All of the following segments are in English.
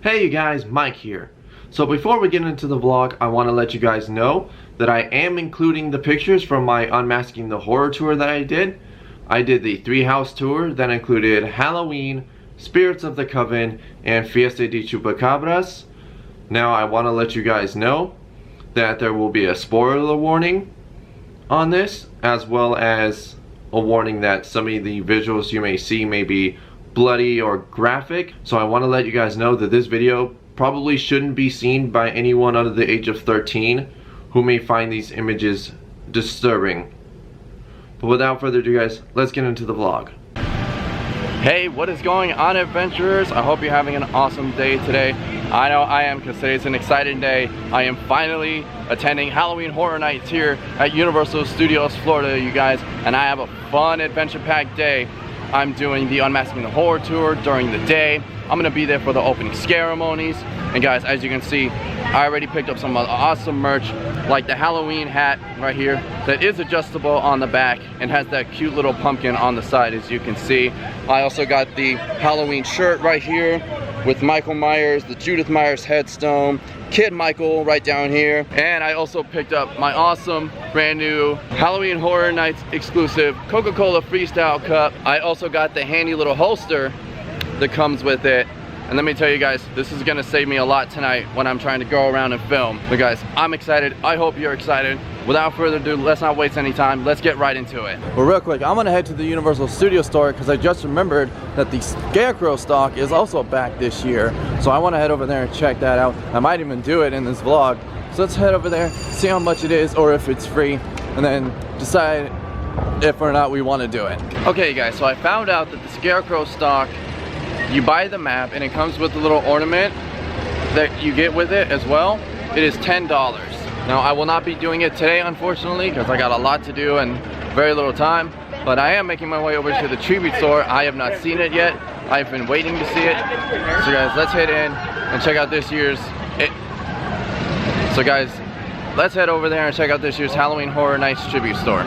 Hey you guys, Mike here. So before we get into the vlog, I want to let you guys know that I am including the pictures from my Unmasking the Horror tour that I did. I did the 3-house tour that included Halloween, Spirits of the Coven, and Fiesta de Chupacabras. Now I want to let you guys know that there will be a spoiler warning on this, as well as a warning that some of the visuals you may see may be bloody or graphic. So I want to let you guys know that this video probably shouldn't be seen by anyone under the age of 13 who may find these images disturbing. But without further ado guys, let's get into the vlog. Hey, what is going on, adventurers? I hope you're having an awesome day today. I know I am, because today's an exciting day. I am finally attending Halloween Horror Nights here at Universal Studios Florida, you guys, and I have a fun adventure-packed day. I'm doing the Unmasking the Horror tour during the day. I'm gonna be there for the opening ceremonies. And guys, as you can see, I already picked up some awesome merch, like the Halloween hat right here that is adjustable on the back and has that cute little pumpkin on the side, as you can see. I also got the Halloween shirt right here with Michael Myers, the Judith Myers headstone, Kid Michael right down here. And I also picked up my awesome brand new Halloween Horror Nights exclusive Coca-Cola Freestyle cup. I also got the handy little holster that comes with it. And let me tell you guys, this is gonna save me a lot tonight when I'm trying to go around and film. But guys, I'm excited. I hope you're excited. Without further ado, let's not waste any time. Let's get right into it. Well, real quick, I'm gonna head to the Universal Studio store because I just remembered that the Scarecrow stock is also back this year. So I wanna head over there and check that out. I might even do it in this vlog. So let's head over there, see how much it is or if it's free, and then decide if or not we wanna do it. Okay guys, so I found out that the Scarecrow stock, you buy the map and it comes with a little ornament that you get with it as well. It is $10. Now I will not be doing it today, unfortunately, because I got a lot to do and very little time, but I am making my way over to the tribute store. I have not seen it yet. I've been waiting to see it. So guys, let's head in and check out this year's let's head over there and check out this year's Halloween Horror Nights tribute store.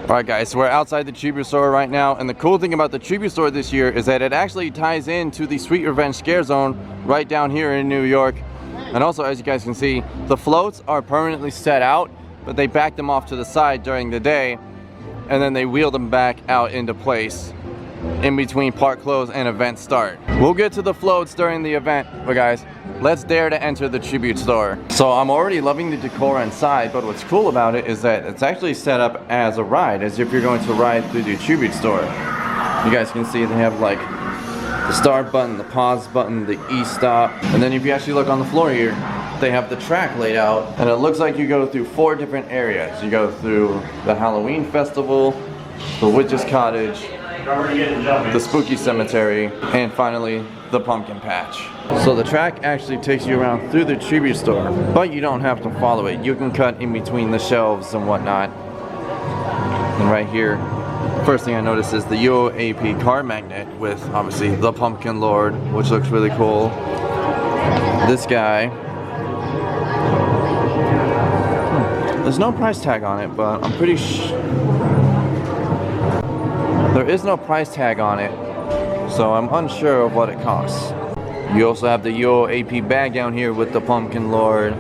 Alright guys, so we're outside the tribute store right now, and the cool thing about the tribute store this year is that it actually ties into the Sweet Revenge Scare Zone right down here in New York. And also, as you guys can see, the floats are permanently set out, but they back them off to the side during the day, and then they wheel them back out into place in between park close and event start. We'll get to the floats during the event, but guys, let's dare to enter the tribute store. So I'm already loving the decor inside, but what's cool about it is that it's actually set up as a ride, as if you're going to ride through the tribute store. You guys can see they have like the start button, the pause button, the e-stop, and then if you actually look on the floor here, they have the track laid out, and it looks like you go through 4 different areas. You go through the Halloween Festival, the Witch's Cottage, the Spooky Cemetery, and finally the Pumpkin Patch. So the track actually takes you around through the tribute store, but you don't have to follow it. You can cut in between the shelves and whatnot. And right here, first thing I noticed is the UAP card magnet with obviously the Pumpkin Lord, which looks really cool. This guy, there's no price tag on it, but I'm pretty sure there is no price tag on it, so I'm unsure of what it costs. You also have the UAP bag down here with the Pumpkin Lord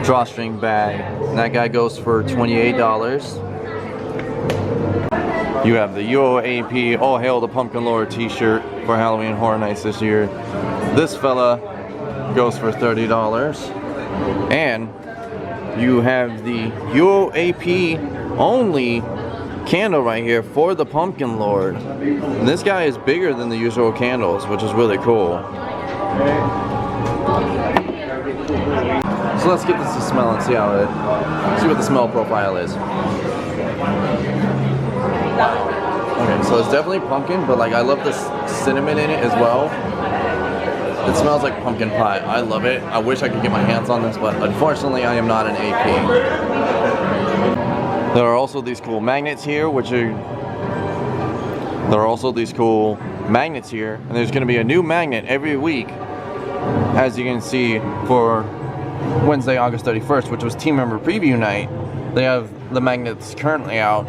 drawstring bag. And that guy goes for $28. You have the UAP All Hail the Pumpkin Lord t-shirt for Halloween Horror Nights this year. This fella goes for $30. And you have the UAP only candle right here for the Pumpkin Lord. And this guy is bigger than the usual candles, which is really cool. So let's get this to smell and see what the smell profile is. Okay, so it's definitely pumpkin, but like I love the cinnamon in it as well. It smells like pumpkin pie. I love it. I wish I could get my hands on this, but unfortunately I am not an AP. There are also these cool magnets here, and there's going to be a new magnet every week, as you can see, for Wednesday, August 31st, which was team member preview night. They have the magnets currently out,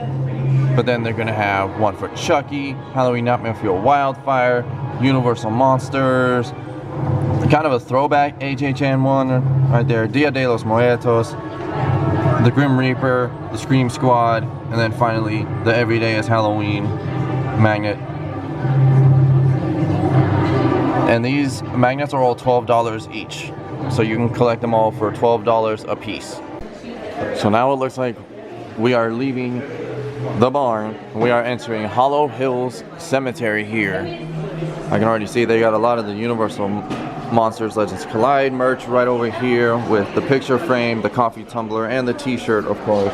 but then they're going to have one for Chucky, Halloween Nightmare Fuel Wildfire, Universal Monsters, Kind of a throwback HHN one right there. Dia de los Muertos, the Grim Reaper, the Scream Squad, and then finally the Everyday is Halloween magnet. And these magnets are all $12 each. So you can collect them all for $12 a piece. So now it looks like we are leaving the barn. We are entering Hollow Hills Cemetery here. I can already see they got a lot of the Universal Monsters Legends Collide merch right over here with the picture frame, the coffee tumbler, and the t-shirt, of course.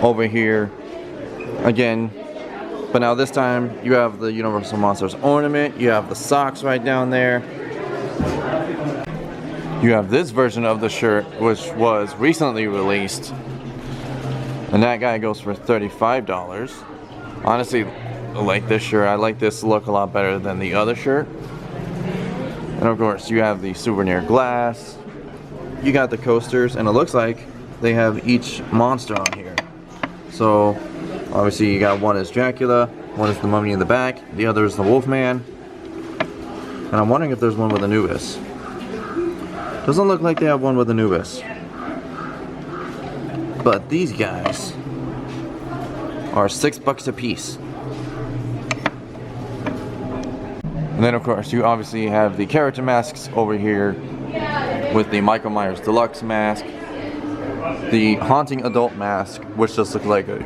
Over here again, but now this time you have the Universal Monsters ornament, you have the socks right down there, you have this version of the shirt which was recently released, and that guy goes for $35. Honestly, I like this shirt. I like this look a lot better than the other shirt. And of course you have the souvenir glass, you got the coasters, and it looks like they have each monster on here. So obviously you got one is Dracula, one is the mummy in the back, the other is the Wolfman, and I'm wondering if there's one with Anubis. Doesn't look like they have one with Anubis. But these guys are $6 a piece. And then of course you obviously have the character masks over here with the Michael Myers Deluxe mask, the Haunting Adult mask, which just looks like a...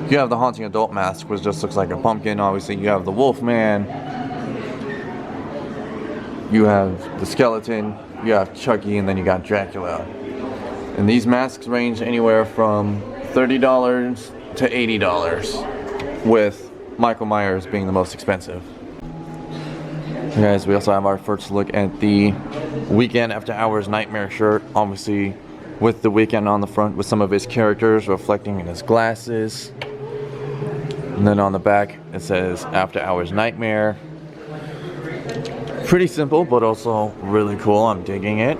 You have the Haunting Adult mask, which just looks like a pumpkin. Obviously you have the Wolfman, you have the skeleton, you have Chucky, and then you got Dracula. And these masks range anywhere from $30 to $80, with Michael Myers being the most expensive. Okay, guys, we also have our first look at the Weekend After Hours Nightmare shirt, obviously with the Weekend on the front with some of his characters reflecting in his glasses. And then on the back it says After Hours Nightmare. Pretty simple, but also really cool. I'm digging it.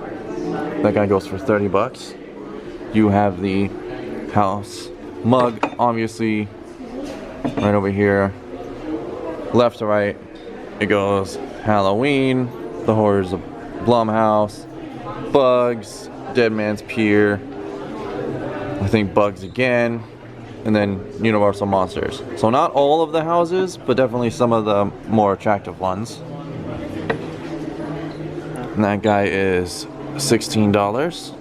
That guy goes for $30. You have the house mug, obviously, right over here. Left to right, it goes Halloween, the horrors of Blumhouse, Bugs, Dead Man's Pier, I think Bugs again, and then Universal Monsters. So not all of the houses, but definitely some of the more attractive ones. And that guy is $16.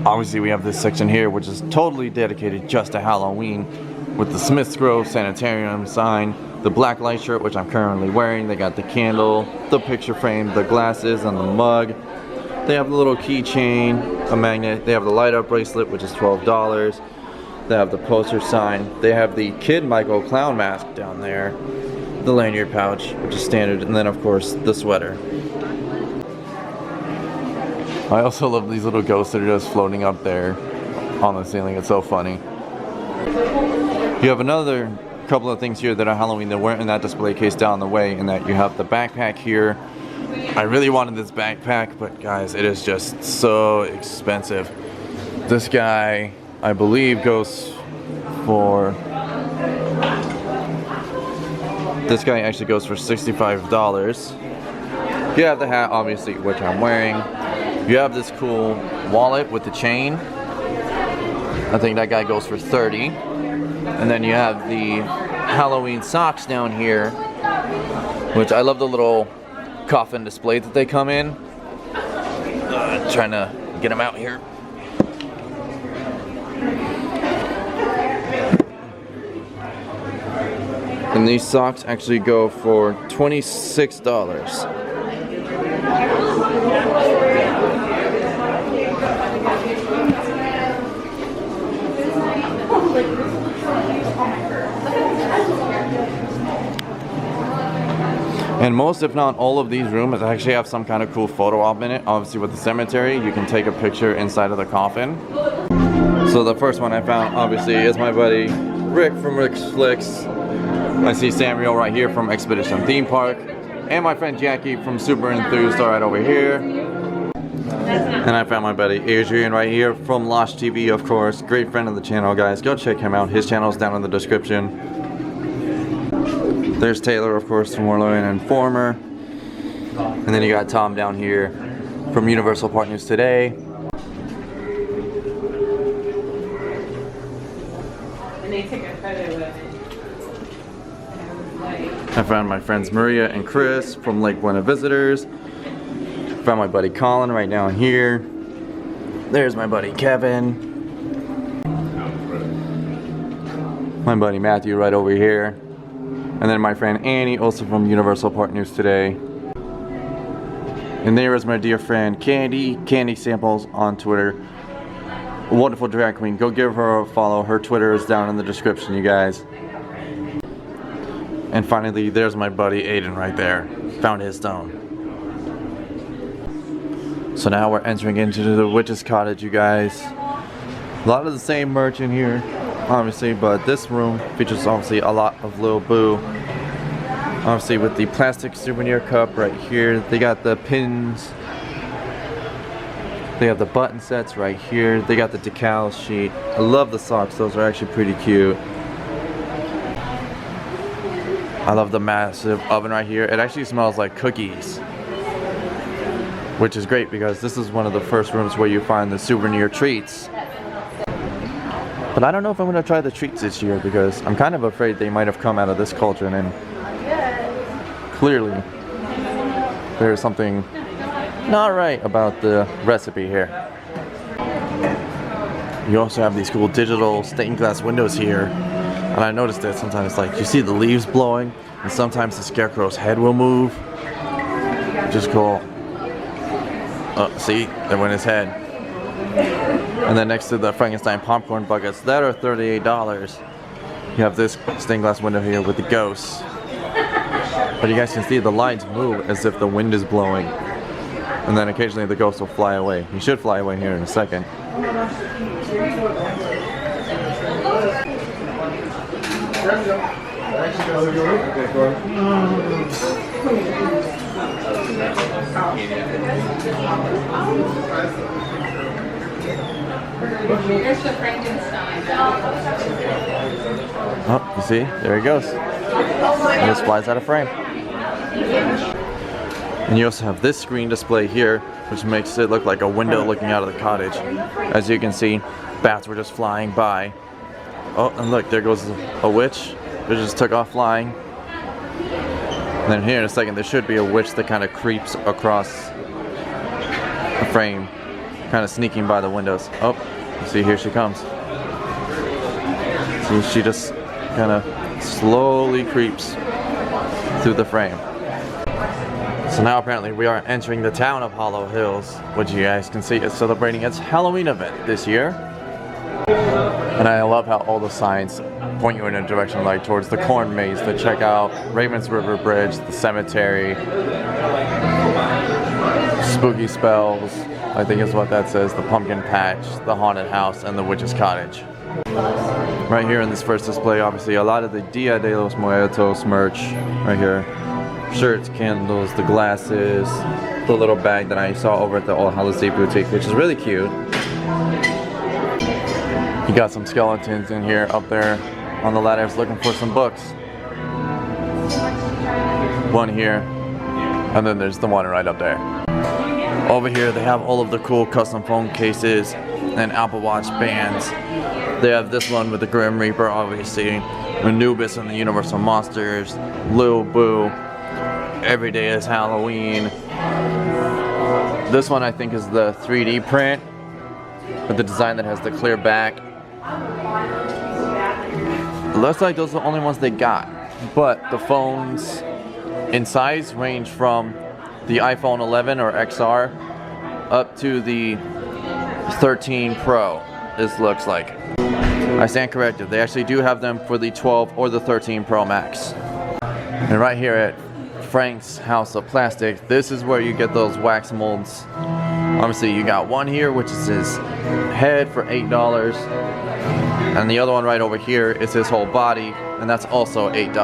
Obviously we have this section here which is totally dedicated just to Halloween, with the Smith's Grove Sanitarium sign, the black light shirt which I'm currently wearing. They got the candle, the picture frame, the glasses, and the mug. They have the little keychain, a magnet. They have the light up bracelet which is $12. They have the poster sign. They have the Kid Michael clown mask down there, the lanyard pouch which is standard, and then of course the sweater. I also love these little ghosts that are just floating up there on the ceiling. It's so funny. You have another couple of things here that are Halloween that weren't in that display case down the way, in that you have the backpack here. I really wanted this backpack, but guys, it is just so expensive. This guy, I believe, goes for... This guy actually goes for $65. You have the hat, obviously, which I'm wearing. You have this cool wallet with the chain. I think that guy goes for $30. And then you have the Halloween socks down here, which I love the little coffin display that they come in. Trying to get them out here. And these socks actually go for $26. And most, if not all, of these rooms actually have some kind of cool photo op in it. Obviously with the cemetery, you can take a picture inside of the coffin. So the first one I found, obviously, is my buddy Rick from Rick's Flicks. I see Samuel right here from Expedition Theme Park. And my friend Jackie from Super Enthused are right over here. And I found my buddy Adrian right here from Lost TV, of course. Great friend of the channel, guys. Go check him out. His channel is down in the description. There's Taylor, of course, from Warlord and Informer. And then you got Tom down here from Universal Partners Today. And they took a photo of it. I found my friends Maria and Chris from Lake Buena Visitors. Found my buddy Colin right down here. There's my buddy Kevin. My buddy Matthew right over here. And then my friend Annie, also from Universal Partners Today. And there is my dear friend Candy, Candy Samples on Twitter. A wonderful drag queen. Go give her a follow. Her Twitter is down in the description, you guys. And finally, there's my buddy Aiden right there. Found his stone. So now we're entering into the witch's cottage, you guys. A lot of the same merch in here, obviously, but this room features obviously a lot of Lil Boo. Obviously with the plastic souvenir cup right here. They got the pins. They have the button sets right here. They got the decal sheet. I love the socks. Those are actually pretty cute. I love the massive oven right here. It actually smells like cookies, which is great because this is one of the first rooms where you find the souvenir treats. But I don't know if I'm going to try the treats this year because I'm kind of afraid they might have come out of this cauldron, and clearly there's something not right about the recipe here. You also have these cool digital stained glass windows here. And I noticed that sometimes, like, you see the leaves blowing, and sometimes the scarecrow's head will move. Just cool. Oh, see? There went his head. And then next to the Frankenstein popcorn buckets, that are $38. You have this stained glass window here with the ghosts. But you guys can see the lights move as if the wind is blowing. And then occasionally the ghost will fly away. He should fly away here in a second. Here's the Frankenstein. Oh, you see? There he goes. He just flies out of frame. And you also have this screen display here, which makes it look like a window looking out of the cottage. As you can see, bats were just flying by. Oh, and look, there goes a witch. It just took off flying. And then here in a second, there should be a witch that kind of creeps across the frame, kind of sneaking by the windows. Oh, you see, here she comes. See, she just kind of slowly creeps through the frame. So now apparently we are entering the town of Hollow Hills, which you guys can see is celebrating its Halloween event this year. And I love how all the signs point you in a direction, like towards the corn maze to check out Ravens River Bridge, the cemetery, spooky spells, I think is what that says, the pumpkin patch, the haunted house, and the witch's cottage. Right here in this first display, obviously a lot of the Dia de los Muertos merch right here. Shirts, candles, the glasses, the little bag that I saw over at the All Hallows Eve boutique, which is really cute. You got some skeletons in here up there on the ladders looking for some books. One here, and then there's the one right up there. Over here they have all of the cool custom phone cases and Apple Watch bands. They have this one with the Grim Reaper, obviously, Anubis and the Universal Monsters, Lil Boo, Every Day is Halloween. This one I think is the 3D print with the design that has the clear back. It looks like those are the only ones they got, but the phones in size range from the iPhone 11 or XR up to the 13 Pro, this looks like. I stand corrected, they actually do have them for the 12 or the 13 Pro Max. And right here at Frank's House of Plastic, this is where you get those wax molds. Obviously you got one here which is his head for $8, and the other one right over here is his whole body, and that's also $8.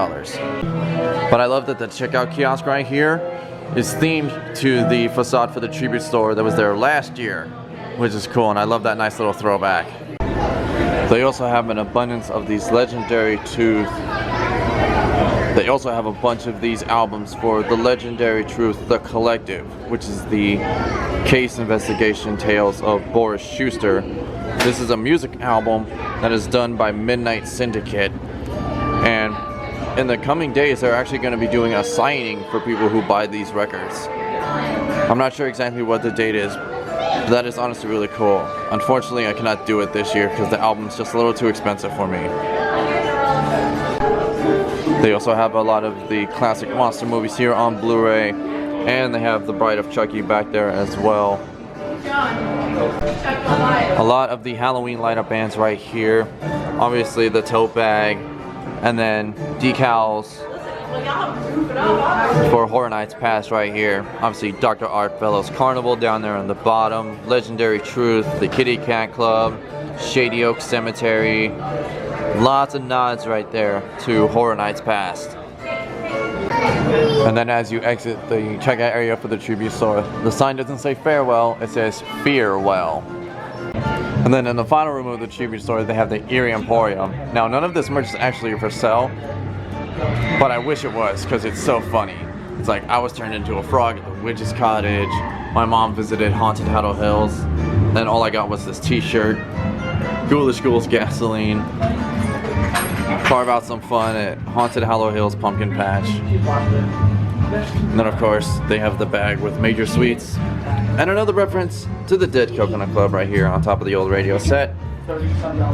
But I love that the checkout kiosk right here is themed to the facade for the tribute store that was there last year, which is cool, and I love that nice little throwback. They also have an abundance of these legendary Truth. They also have a bunch of these albums for the legendary Truth, The Collective, which is the case investigation tales of Boris Schuster. This is a music album that is done by Midnight Syndicate, and in the coming days they're actually going to be doing a signing for people who buy these records. I'm not sure exactly what the date is, but that is honestly really cool. Unfortunately, I cannot do it this year because the album's just a little too expensive for me. They also have a lot of the classic monster movies here on Blu-ray, and they have The Bride of Chucky back there as well. A lot of the Halloween light-up bands right here. Obviously the tote bag, and then decals for Horror Nights Past right here. Obviously Dr. Art Bellows Carnival down there on the bottom. Legendary Truth, the Kitty Cat Club, Shady Oak Cemetery. Lots of nods right there to Horror Nights Past. And then as you exit the checkout area for the tribute store, the sign doesn't say farewell, it says fearwell. And then in the final room of the tribute store, they have the Eerie Emporium. Now, none of this merch is actually for sale, but I wish it was, because it's so funny. It's like, I was turned into a frog at the Witch's Cottage, my mom visited Haunted Hollow Hills, then all I got was this t-shirt, Ghoulish Ghouls Gasoline, carve out some fun at Haunted Hollow Hills Pumpkin Patch. And then of course they have the bag with Major Sweets and another reference to the Dead Coconut Club right here on top of the old radio set.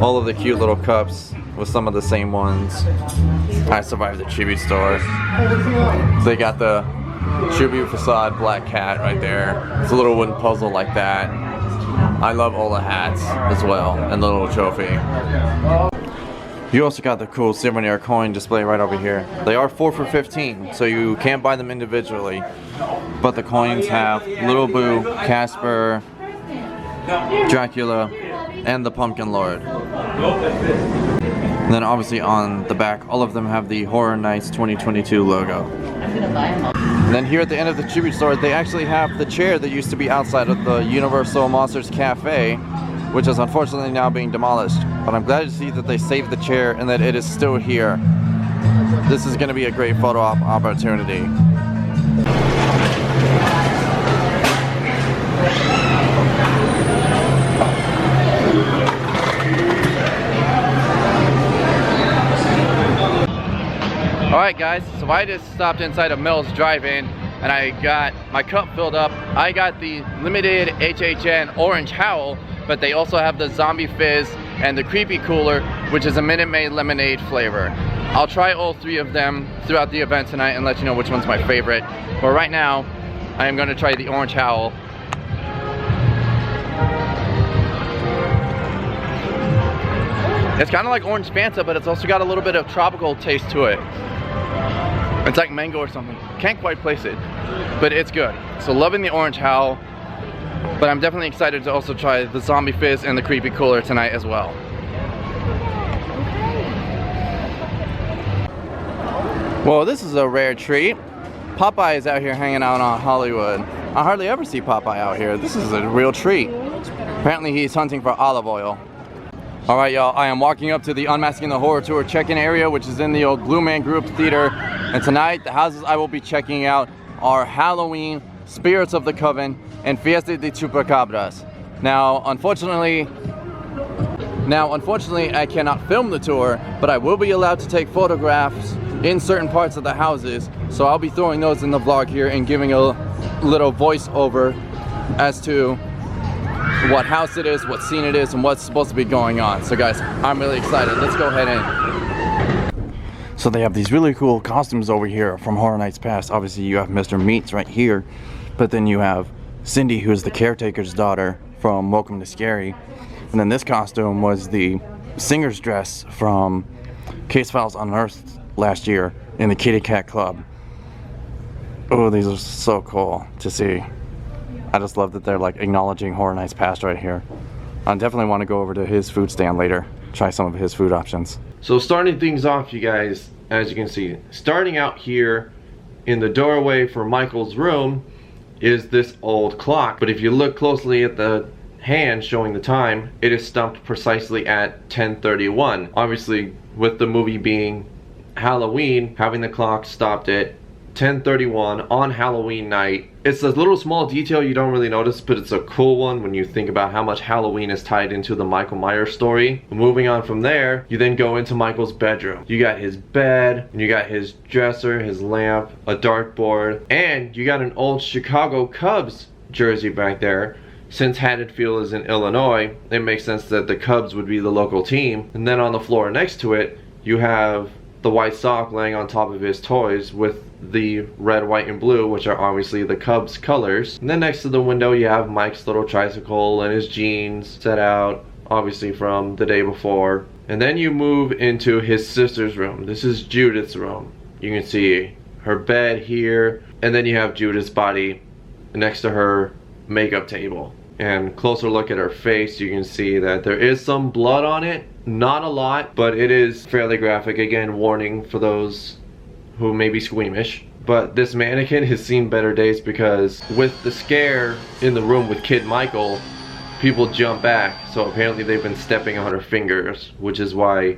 All of the cute little cups with some of the same ones. I survived the tribute store. They got the tribute facade black cat right there. It's a little wooden puzzle like that. I love all the hats as well and the little trophy. You also got the cool souvenir coin display right over here. They are 4 for $15, so you can't buy them individually. But the coins have Little Boo, Casper, Dracula, and the Pumpkin Lord. And then obviously on the back, all of them have the Horror Nights 2022 logo. And then here at the end of the tribute store, they actually have the chair that used to be outside of the Universal Monsters Cafe, which is unfortunately now being demolished. But I'm glad to see that they saved the chair and that it is still here. This is going to be a great photo op opportunity. Alright guys, so I just stopped inside of Mills Drive-In and I got my cup filled up. I got the limited HHN Orange Howl, but they also have the Zombie Fizz and the Creepy Cooler, which is a Minute Maid lemonade flavor. I'll try all three of them throughout the event tonight and let you know which one's my favorite. But right now, I am going to try the Orange Howl. It's kind of like Orange Fanta, but it's also got a little bit of tropical taste to it. It's like mango or something. Can't quite place it, but it's good. So loving the Orange Howl. But I'm definitely excited to also try the Zombie Fizz and the Creepy Cooler tonight as well. Well, this is a rare treat. Popeye is out here hanging out on Hollywood. I hardly ever see Popeye out here. This is a real treat. Apparently he's hunting for olive oil. Alright y'all, I am walking up to the Unmasking the Horror Tour check-in area, which is in the old Blue Man Group Theater. And tonight, the houses I will be checking out are Halloween, Spirits of the Coven, and Fiesta de Chupacabras. Now, unfortunately, I cannot film the tour, but I will be allowed to take photographs in certain parts of the houses. So I'll be throwing those in the vlog here and giving a little voiceover as to what house it is, what scene it is, and what's supposed to be going on. So guys, I'm really excited. Let's go ahead in. So they have these really cool costumes over here from Horror Nights Past. Obviously you have Mr. Meats right here, but then you have Cindy, who's the caretaker's daughter from Welcome to Scary. And then this costume was the singer's dress from Case Files Unearthed last year in the Kitty Cat Club. Oh, these are so cool to see. I just love that they're like acknowledging Horror Nights Past right here. I definitely want to go over to his food stand later, try some of his food options. So starting things off, you guys, as you can see, starting out here in the doorway for Michael's room is this old clock. But if you look closely at the hand showing the time, it is stumped precisely at 10:31. Obviously, with the movie being Halloween, having the clock stopped at 10:31 on Halloween night. It's a little small detail you don't really notice, but it's a cool one when you think about how much Halloween is tied into the Michael Myers story. Moving on from there, you then go into Michael's bedroom. You got his bed, and you got his dresser, his lamp, a dartboard, and you got an old Chicago Cubs jersey back there. Since Haddonfield is in Illinois, it makes sense that the Cubs would be the local team. And then on the floor next to it, you have the white sock laying on top of his toys with the red, white, and blue, which are obviously the Cubs colors. And then next to the window you have Mike's little tricycle and his jeans set out, obviously from the day before. And then you move into his sister's room. This is Judith's room. You can see her bed here, and then you have Judith's body next to her makeup table. And closer look at her face, you can see that there is some blood on it. Not a lot, but it is fairly graphic. Again, warning for those who may be squeamish. But this mannequin has seen better days, because with the scare in the room with Kid Michael, people jump back. So apparently they've been stepping on her fingers, which is why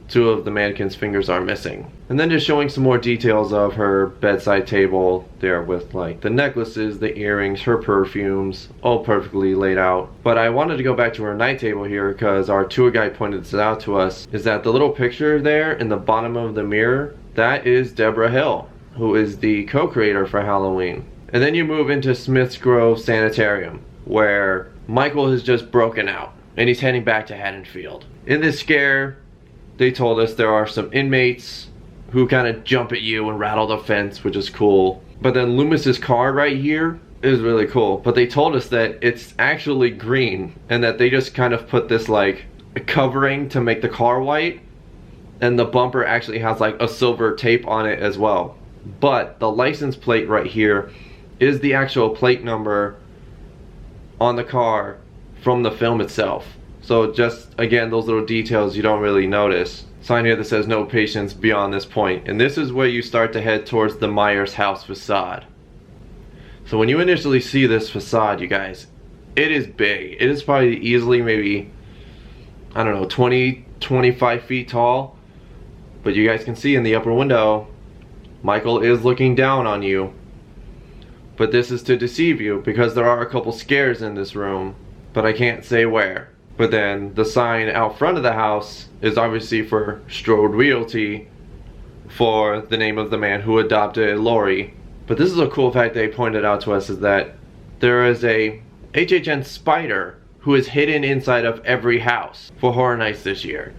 2 of the mannequin's fingers are missing. And then just showing some more details of her bedside table there with like the necklaces, the earrings, her perfumes, all perfectly laid out. But I wanted to go back to her night table here because our tour guide pointed this out to us, is that the little picture there in the bottom of the mirror, that is Deborah Hill, who is the co-creator for Halloween. And then you move into Smith's Grove Sanitarium, where Michael has just broken out and he's heading back to Haddonfield. In this scare, they told us there are some inmates who kind of jump at you and rattle the fence, which is cool. But then Loomis's car right here is really cool. But they told us that it's actually green, and that they just kind of put this like covering to make the car white, and the bumper actually has like a silver tape on it as well. But the license plate right here is the actual plate number on the car from the film itself. So just, again, those little details you don't really notice. Sign here that says no patients beyond this point. And this is where you start to head towards the Myers house facade. So when you initially see this facade, you guys, it is big. It is probably easily maybe, I don't know, 20, 25 feet tall. But you guys can see in the upper window, Michael is looking down on you. But this is to deceive you, because there are a couple scares in this room, but I can't say where. But then the sign out front of the house is obviously for Strode Realty, for the name of the man who adopted Lori. But this is a cool fact they pointed out to us, is that there is a HHN spider who is hidden inside of every house for Horror Nights this year.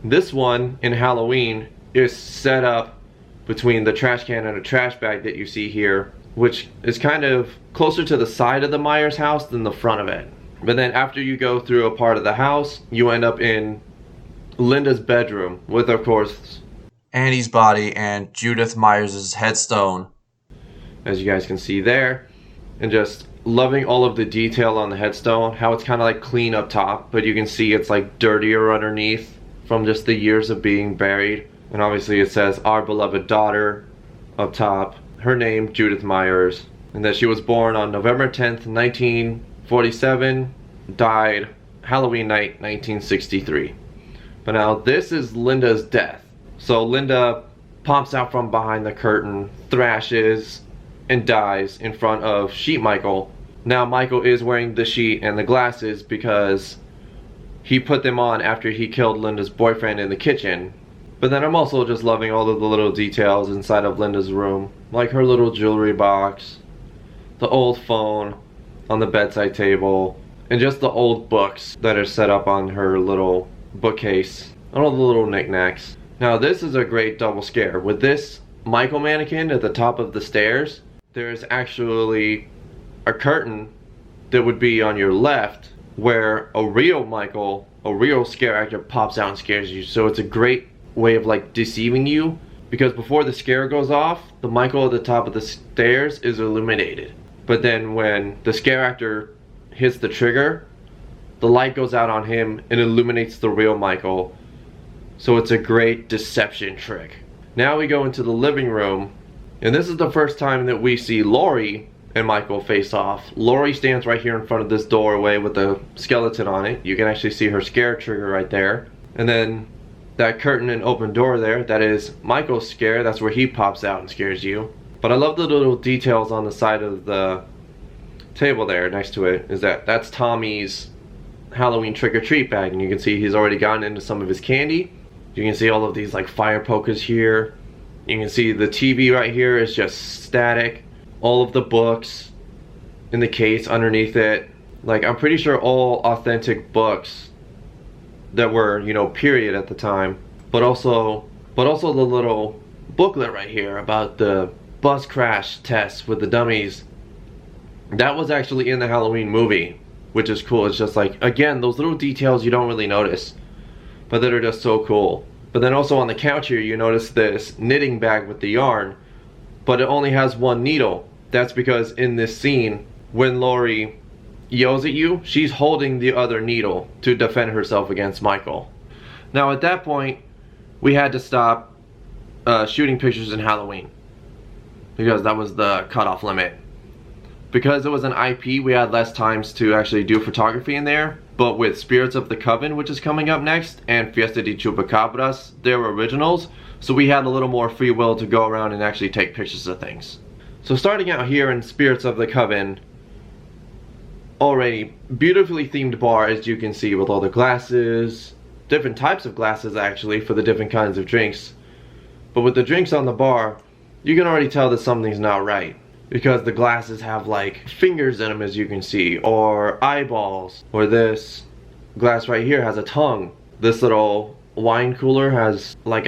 This one in Halloween is set up between the trash can and a trash bag that you see here, which is kind of closer to the side of the Myers house than the front of it. But then after you go through a part of the house, you end up in Linda's bedroom with, of course, Annie's body and Judith Myers' headstone, as you guys can see there. And just loving all of the detail on the headstone, how it's kind of like clean up top, but you can see it's like dirtier underneath from just the years of being buried. And obviously it says our beloved daughter up top, her name Judith Myers, and that she was born on November 10th, 1947, died Halloween night 1963. But now this is Linda's death. So Linda pops out from behind the curtain, thrashes, and dies in front of Sheet Michael. Now Michael is wearing the sheet and the glasses because he put them on after he killed Linda's boyfriend in the kitchen. But then I'm also just loving all of the little details inside of Linda's room, like her little jewelry box, the old phone on the bedside table, and just the old books that are set up on her little bookcase, and all the little knickknacks. Now this is a great double scare. With this Michael mannequin at the top of the stairs, there's actually a curtain that would be on your left where a real Michael, a real scare actor, pops out and scares you. So it's a great way of like deceiving you, because before the scare goes off, the Michael at the top of the stairs is illuminated. But then when the scare actor hits the trigger, the light goes out on him and illuminates the real Michael. So it's a great deception trick. Now we go into the living room, And this is the first time that we see Laurie and Michael face off. Laurie stands right here in front of this doorway with a skeleton on it. You can actually see her scare trigger right there. And then that curtain and open door there, that is Michael's scare. That's where he pops out and scares you. But I love the little details on the side of the table there next to it. Is that's Tommy's Halloween trick-or-treat bag, and you can see he's already gotten into some of his candy. You can see all of these like fire pokers here. You can see the TV right here is just static. All of the books in the case underneath it. Like, I'm pretty sure all authentic books that were, you know, period at the time. But also the little booklet right here about the bus crash test with the dummies. That was actually in the Halloween movie, which is cool. It's just like, again, those little details you don't really notice, but that are just so cool. But then also on the couch here, you notice this knitting bag with the yarn, but it only has one needle. That's because in this scene, when Laurie yells at you, she's holding the other needle to defend herself against Michael. Now at that point, we had to stop shooting pictures in Halloween, because that was the cutoff limit. Because it was an IP, we had less times to actually do photography in there. But with Spirits of the Coven, which is coming up next, and Fiesta de Chupacabras, they were originals, so we had a little more free will to go around and actually take pictures of things. So starting out here in Spirits of the Coven, already beautifully themed bar, as you can see, with all the glasses, different types of glasses actually for the different kinds of drinks. But with the drinks on the bar, you can already tell that something's not right, because the glasses have like fingers in them, as you can see, or eyeballs, or this glass right here has a tongue. This little wine cooler has, like,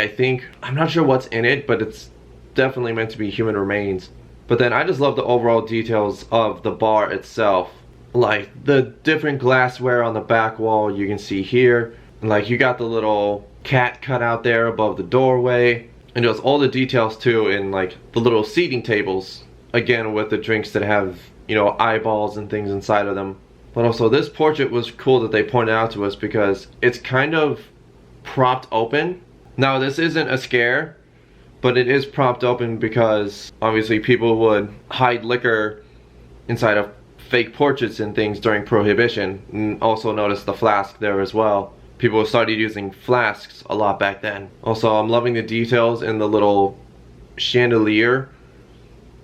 I'm not sure what's in it, but it's definitely meant to be human remains. But then I just love the overall details of the bar itself, like the different glassware on the back wall you can see here. Like, you got the little cat cut out there above the doorway, and just all the details too in like the little seating tables, again with the drinks that have, you know, eyeballs and things inside of them. But also this portrait was cool that they pointed out to us, because it's kind of propped open. Now this isn't a scare, but it is propped open because obviously people would hide liquor inside of fake portraits and things during Prohibition. And also notice the flask there as well. People started using flasks a lot back then. Also, I'm loving the details in the little chandelier,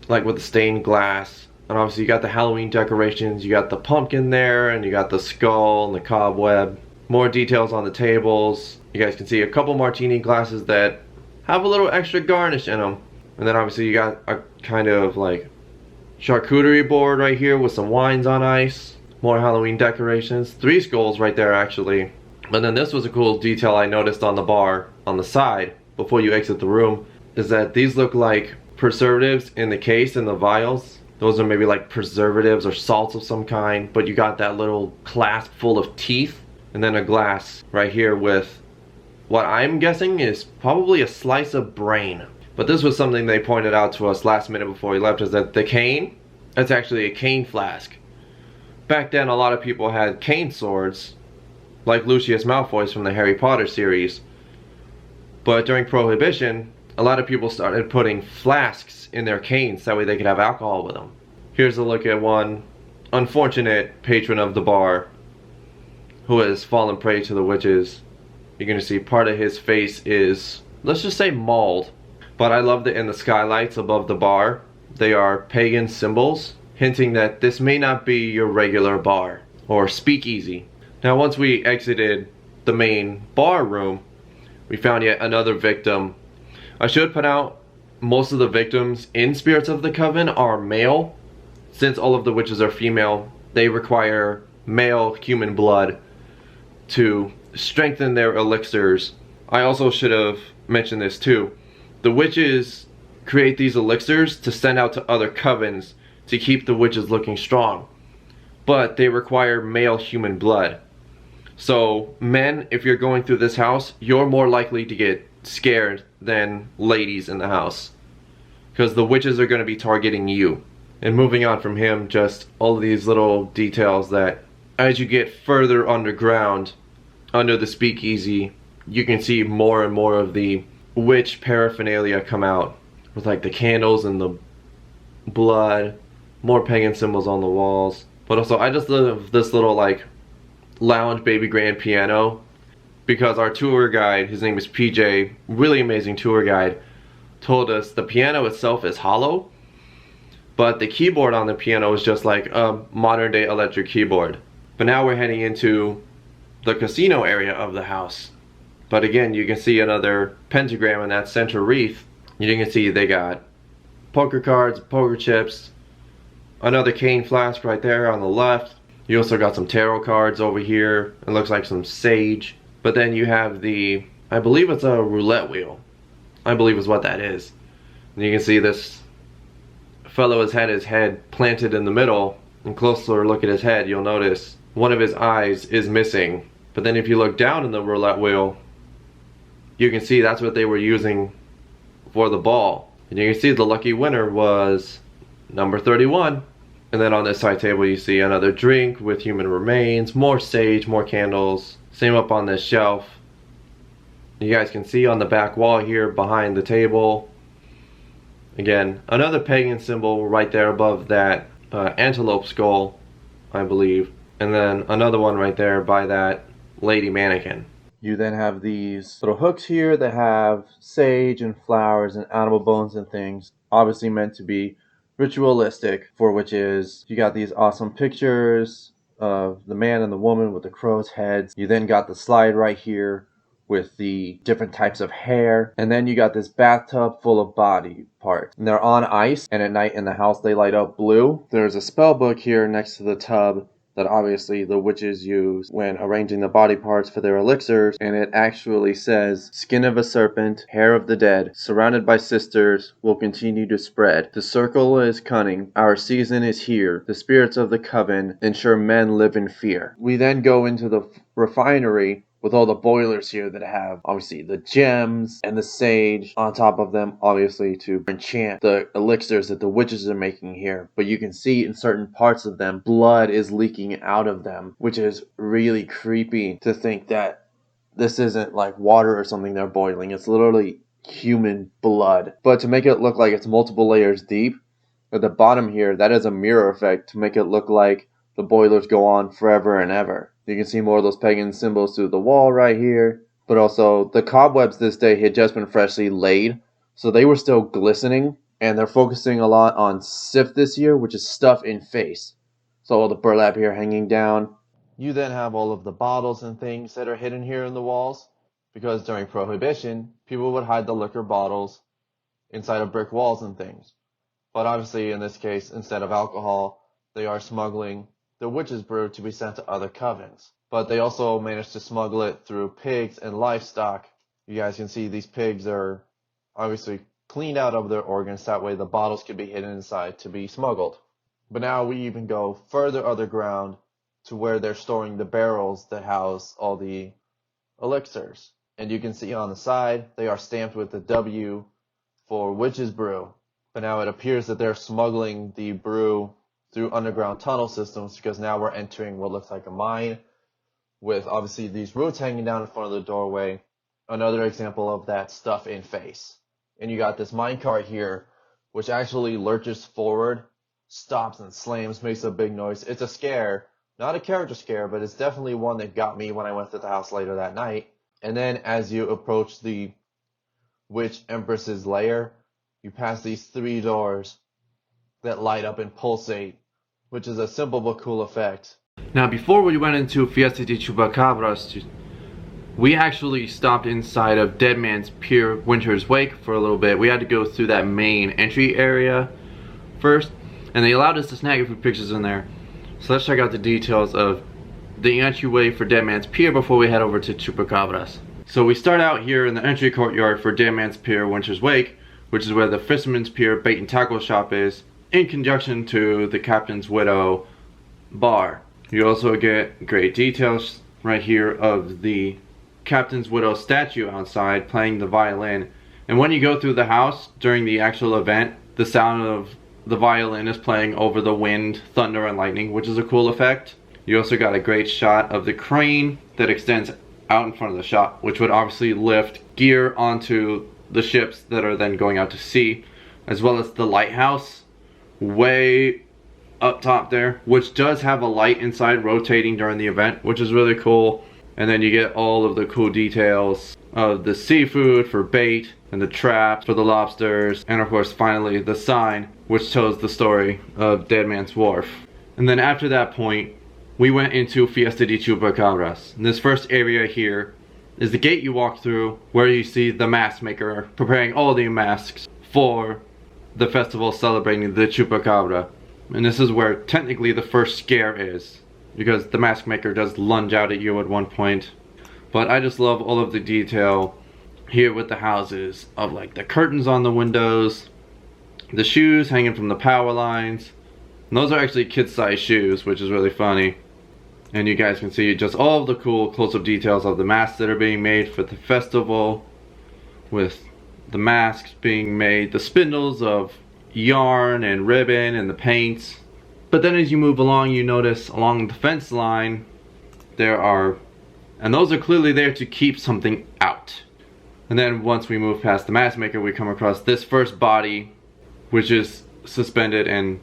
like with the stained glass. And obviously you got the Halloween decorations, you got the pumpkin there, and you got the skull and the cobweb. More details on the tables. You guys can see a couple martini glasses that have a little extra garnish in them. And then obviously you got a kind of like charcuterie board right here with some wines on ice. More Halloween decorations. 3 skulls right there actually. But then this was a cool detail I noticed on the bar on the side before you exit the room, is that these look like preservatives in the case, in the vials. Those are maybe like preservatives or salts of some kind, but you got that little clasp full of teeth, and then a glass right here with what I'm guessing is probably a slice of brain. But this was something they pointed out to us last minute before we left, is that the cane, that's actually a cane flask. Back then a lot of people had cane swords, like Lucius Malfoy's from the Harry Potter series. But during Prohibition, a lot of people started putting flasks in their canes, that way they could have alcohol with them. Here's a look at one unfortunate patron of the bar who has fallen prey to the witches. You're gonna see part of his face is, let's just say, mauled. But I love that in the skylights above the bar, they are pagan symbols, hinting that this may not be your regular bar or speakeasy. Now once we exited the main bar room, we found yet another victim. I should put out, most of the victims in Spirits of the Coven are male. Since all of the witches are female, they require male human blood to strengthen their elixirs. I also should have mentioned this too. The witches create these elixirs to send out to other covens to keep the witches looking strong. But they require male human blood. So men, if you're going through this house, you're more likely to get scared than ladies in the house, because the witches are going to be targeting you. And moving on from him, just all of these little details that as you get further underground, under the speakeasy, you can see more and more of the witch paraphernalia come out. with like the candles and the blood, more pagan symbols on the walls. But also I just love this little like lounge baby grand piano, because our tour guide, his name is PJ, really amazing tour guide, told us the piano itself is hollow, but the keyboard on the piano is just like a modern day electric keyboard. But now we're heading into the casino area of the house. But again, you can see another pentagram in that center wreath. You can see they got poker cards, poker chips, another cane flask right there on the left. You also got some tarot cards over here. It looks like some sage. But then you have the, I believe it's a roulette wheel. I believe is what that is. And you can see this fellow has had his head planted in the middle. And closer look at his head, you'll notice one of his eyes is missing. But then if you look down in the roulette wheel, you can see that's what they were using for the ball. And you can see the lucky winner was number 31. And then on this side table you see another drink with human remains, more sage, more candles. Same up on this shelf. You guys can see on the back wall here behind the table, again, another pagan symbol right there above that antelope skull, I believe. And then another one right there by that lady mannequin. You then have these little hooks here that have sage and flowers and animal bones and things, obviously meant to be ritualistic for witches. You got these awesome pictures of the man and the woman with the crow's heads. You then got the slide right here with the different types of hair. And then you got this bathtub full of body parts. And they're on ice, and at night in the house they light up blue. There's a spell book here next to the tub that obviously the witches use when arranging the body parts for their elixirs, and it actually says, "Skin of a serpent, hair of the dead, surrounded by sisters, will continue to spread. The circle is cunning, our season is here, the spirits of the coven ensure men live in fear." We then go into the refinery with all the boilers here that have obviously the gems and the sage on top of them, obviously to enchant the elixirs that the witches are making here. But you can see in certain parts of them, blood is leaking out of them, which is really creepy to think that this isn't like water or something they're boiling. It's literally human blood. But to make it look like it's multiple layers deep, at the bottom here, that is a mirror effect to make it look like the boilers go on forever and ever. You can see more of those pagan symbols through the wall right here. But also, the cobwebs this day had just been freshly laid, so they were still glistening. And they're focusing a lot on Sif this year, which is stuff in face. So all the burlap here hanging down. You then have all of the bottles and things that are hidden here in the walls, because during Prohibition, people would hide the liquor bottles inside of brick walls and things. But obviously, in this case, instead of alcohol, they are smuggling the witch's brew to be sent to other covens. But they also managed to smuggle it through pigs and livestock. You guys can see these pigs are obviously cleaned out of their organs, that way the bottles could be hidden inside to be smuggled. But now we even go further underground to where they're storing the barrels that house all the elixirs. And you can see on the side, they are stamped with the W for witch's brew. But now it appears that they're smuggling the brew through underground tunnel systems, because now we're entering what looks like a mine with obviously these roots hanging down in front of the doorway. Another example of that stuff in face. And you got this minecart here, which actually lurches forward, stops and slams, makes a big noise. It's a scare, not a character scare, but it's definitely one that got me when I went to the house later that night. And then as you approach the Witch Empress's lair, you pass these 3 doors that light up and pulsate, which is a simple but cool effect. Now before we went into Fiesta de Chupacabras, we actually stopped inside of Dead Man's Pier Winter's Wake for a little bit. We had to go through that main entry area first, and they allowed us to snag a few pictures in there. So let's check out the details of the entryway for Dead Man's Pier before we head over to Chupacabras. So we start out here in the entry courtyard for Dead Man's Pier Winter's Wake, which is where the Fisherman's Pier Bait and Tackle Shop is, in conjunction to the Captain's Widow bar. You also get great details right here of the Captain's Widow statue outside playing the violin. And when you go through the house during the actual event, the sound of the violin is playing over the wind, thunder, and lightning, which is a cool effect. You also got a great shot of the crane that extends out in front of the shop, which would obviously lift gear onto the ships that are then going out to sea, as well as the lighthouse way up top there, which does have a light inside rotating during the event, which is really cool. And then you get all of the cool details of the seafood for bait and the traps for the lobsters, and of course finally the sign which tells the story of Dead Man's Wharf. And then after that point we went into Fiesta de Chupacabras. And this first area here is the gate you walk through, where you see the mask maker preparing all the masks for the festival celebrating the Chupacabra. And this is where technically the first scare is, because the mask maker does lunge out at you at one point. But I just love all of the detail here with the houses of like the curtains on the windows, the shoes hanging from the power lines. And those are actually kid-sized shoes, which is really funny. And you guys can see just all of the cool close-up details of the masks that are being made for the festival, with the masks being made, the spindles of yarn and ribbon and the paints. But then as you move along, you notice along the fence line there are, and those are clearly there to keep something out. And then once we move past the mask maker, we come across this first body, which is suspended and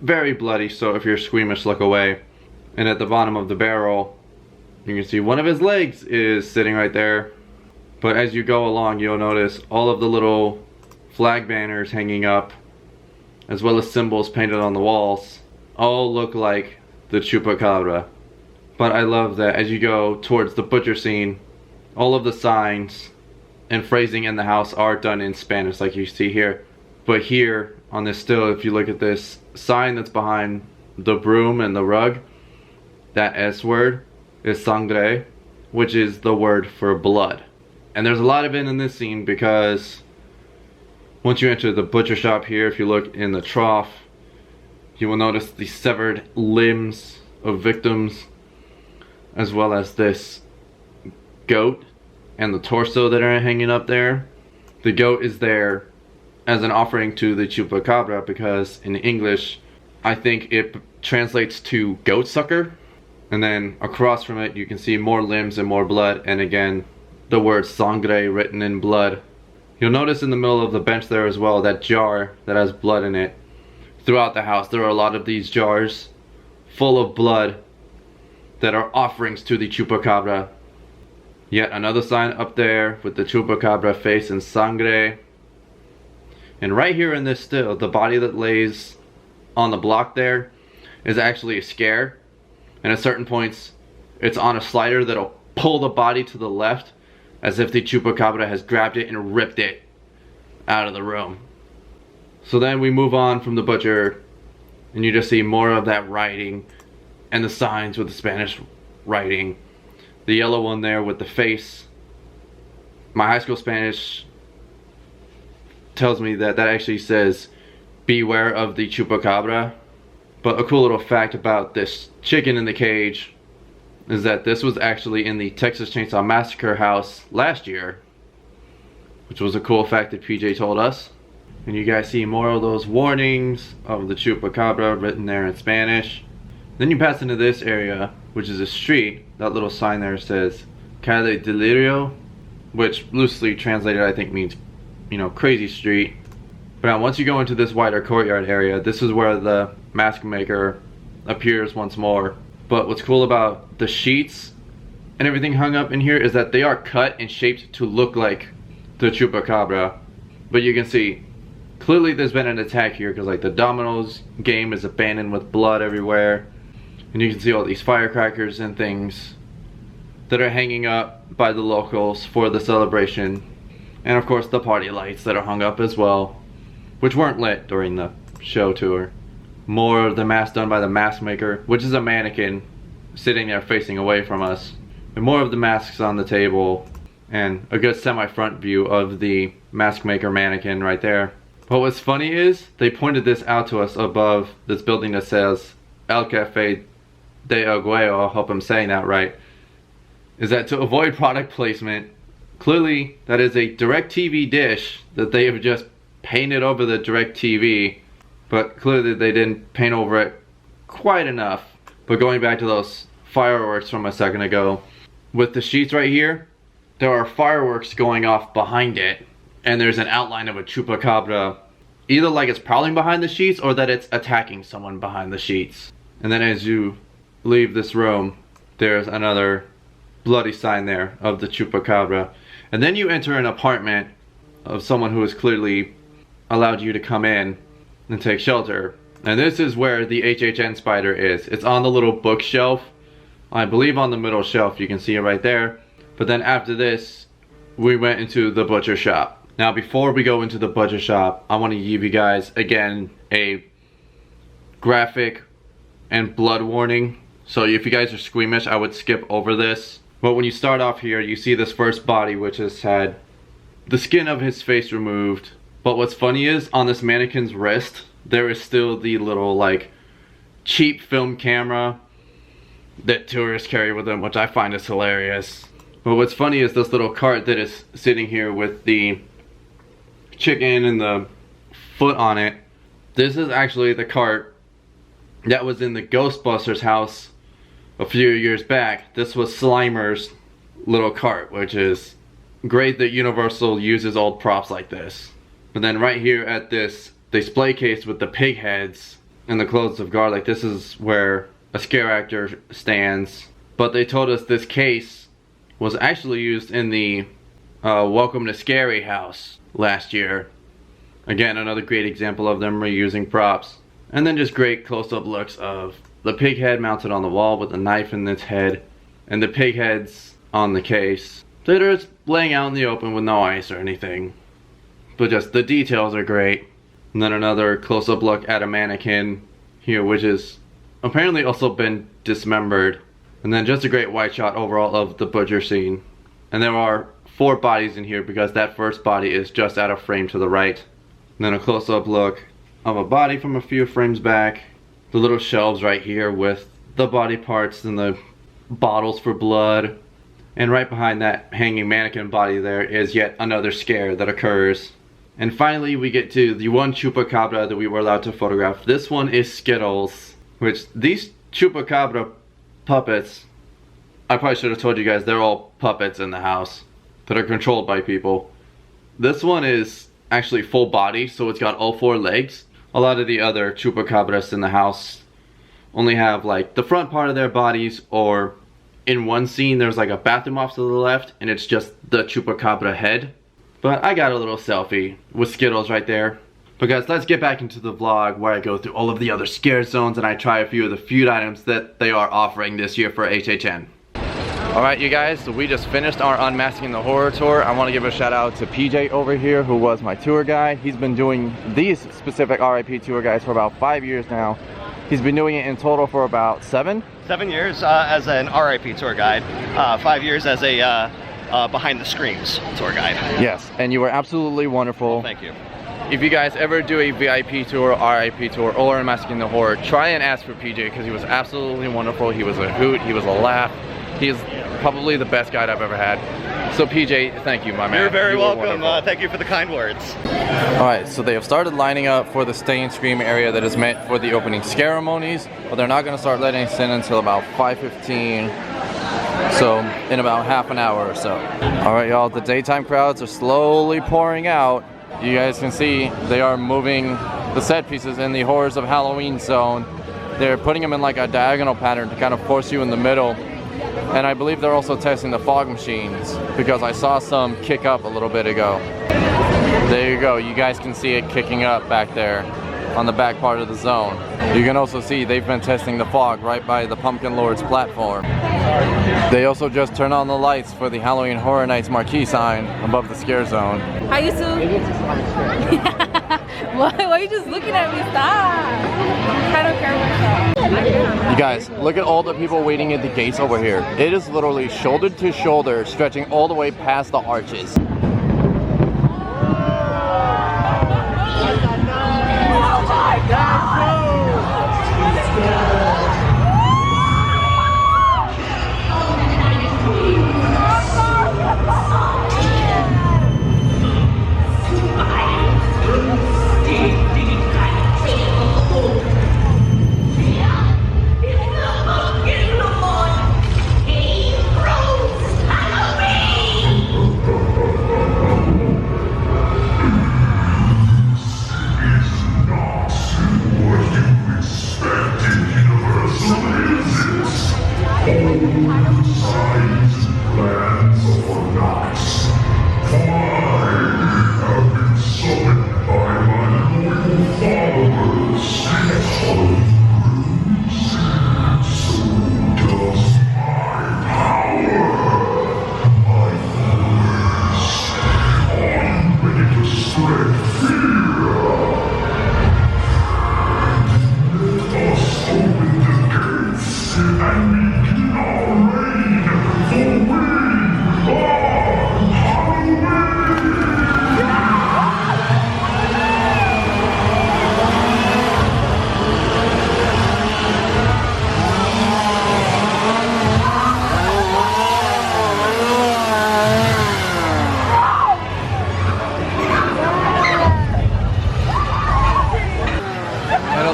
very bloody, so if you're squeamish, look away. And at the bottom of the barrel you can see one of his legs is sitting right there. But as you go along, you'll notice all of the little flag banners hanging up, as well as symbols painted on the walls, all look like the Chupacabra. But I love that as you go towards the butcher scene, all of the signs and phrasing in the house are done in Spanish like you see here. But here on this still, if you look at this sign that's behind the broom and the rug, that S word is sangre, which is the word for blood. And there's a lot of it in this scene, because once you enter the butcher shop here, if you look in the trough, you will notice the severed limbs of victims, as well as this goat and the torso that are hanging up there. The goat is there as an offering to the Chupacabra, because in English I think it translates to goat sucker. And then across from it you can see more limbs and more blood, and again the word sangre written in blood. You'll notice in the middle of the bench there as well, that jar that has blood in it. Throughout the house there are a lot of these jars full of blood that are offerings to the Chupacabra. Yet another sign up there with the Chupacabra face and sangre. And right here in this still, the body that lays on the block there is actually a scare. And at certain points it's on a slider that'll pull the body to the left, as if the Chupacabra has grabbed it and ripped it out of the room. So then we move on from the butcher, and you just see more of that writing and the signs with the Spanish writing. The yellow one there with the face. My high school Spanish tells me that that actually says beware of the Chupacabra. But a cool little fact about this chicken in the cage is that this was actually in the Texas Chainsaw Massacre house last year, which was a cool fact that PJ told us. And you guys see more of those warnings of the Chupacabra written there in Spanish. Then you pass into this area, which is a street. That little sign there says Calle Delirio, which loosely translated I think means, you know, crazy street. But now once you go into this wider courtyard area, this is where the mask maker appears once more. But what's cool about the sheets and everything hung up in here is that they are cut and shaped to look like the Chupacabra. But you can see clearly there's been an attack here, because like the dominoes game is abandoned with blood everywhere. And you can see all these firecrackers and things that are hanging up by the locals for the celebration. And of course the party lights that are hung up as well, which weren't lit during the show tour. More of the masks done by the mask maker, which is a mannequin sitting there facing away from us. And more of the masks on the table, and a good semi-front view of the mask maker mannequin right there. But what's funny is they pointed this out to us above this building that says El Cafe de Aguayo, I hope I'm saying that right, is that to avoid product placement, clearly that is a DirecTV dish that they have just painted over the DirecTV, but clearly they didn't paint over it quite enough. But going back to those fireworks from a second ago, with the sheets right here, there are fireworks going off behind it, and there's an outline of a Chupacabra either like it's prowling behind the sheets or that it's attacking someone behind the sheets. And then as you leave this room, there's another bloody sign there of the chupacabra. And then you enter an apartment of someone who has clearly allowed you to come in and take shelter. And this is where the HHN spider is. It's on the little bookshelf. I believe on the middle shelf, you can see it right there. But then after this, we went into the butcher shop. Now before we go into the butcher shop, I want to give you guys again a graphic and blood warning. So if you guys are squeamish, I would skip over this. But when you start off here, you see this first body which has had the skin of his face removed. But what's funny is on this mannequin's wrist, there is still the little like cheap film camera that tourists carry with them, which I find is hilarious. But what's funny is this little cart that is sitting here with the chicken and the foot on it. This is actually the cart that was in the Ghostbusters house a few years back. This was Slimer's little cart, which is great that Universal uses old props like this. But then right here at this display case with the pig heads and the clothes of garlic, this is where a scare actor stands. But they told us this case was actually used in the Welcome to Scary house last year. Again, another great example of them reusing props. And then just great close-up looks of the pig head mounted on the wall with a knife in its head, and the pig heads on the case. They're just laying out in the open with no ice or anything. But just the details are great. And then another close-up look at a mannequin here, which is apparently also been dismembered. And then just a great wide shot overall of the butcher scene. And there are 4 bodies in here because that first body is just out of frame to the right. And then a close-up look of a body from a few frames back. The little shelves right here with the body parts and the bottles for blood. And right behind that hanging mannequin body there is yet another scare that occurs. And finally we get to the one chupacabra that we were allowed to photograph. This one is Skittles, which these chupacabra puppets, I probably should have told you guys, they're all puppets in the house that are controlled by people. This one is actually full body, so it's got all 4 legs. A lot of the other chupacabras in the house only have like the front part of their bodies, or in one scene there's like a bathroom off to the left and it's just the chupacabra head. But I got a little selfie with Skittles right there. But guys, let's get back into the vlog where I go through all of the other scare zones and I try a few of the food items that they are offering this year for HHN. Alright you guys, so we just finished our Unmasking the Horror tour. I want to give a shout out to PJ over here, who was my tour guide. He's been doing these specific RIP tour guides for about 5 years now. He's been doing it in total for about 7? 7 years as an RIP tour guide, 5 years as a behind the screens tour guide. Yes, and you were absolutely wonderful. Well, thank you. If you guys ever do a VIP tour, RIP tour, or Unmasking the Horror, try and ask for PJ because he was absolutely wonderful. He was a hoot, he was a laugh. He is probably the best guide I've ever had. So PJ, thank you, my man. You're very welcome. Thank you for the kind words. Alright, so they have started lining up for the Stay and Scream area that is meant for the opening ceremonies, but they're not going to start letting us in until about 5:15. So in about half an hour or so. Alright y'all, the daytime crowds are slowly pouring out. You guys can see they are moving the set pieces in the Horrors of Halloween zone. They're putting them in like a diagonal pattern to kind of force you in the middle. And I believe they're also testing the fog machines because I saw some kick up a little bit ago. There you go, you guys can see it kicking up back there on the back part of the zone. You can also see they've been testing the fog right by the Pumpkin Lord's platform. They also just turned on the lights for the Halloween Horror Nights marquee sign above the scare zone. Hi, Yusuf. Why are you just looking at me? Stop. I don't care myself. You guys, look at all the people waiting at the gates over here. It is literally shoulder to shoulder, stretching all the way past the arches.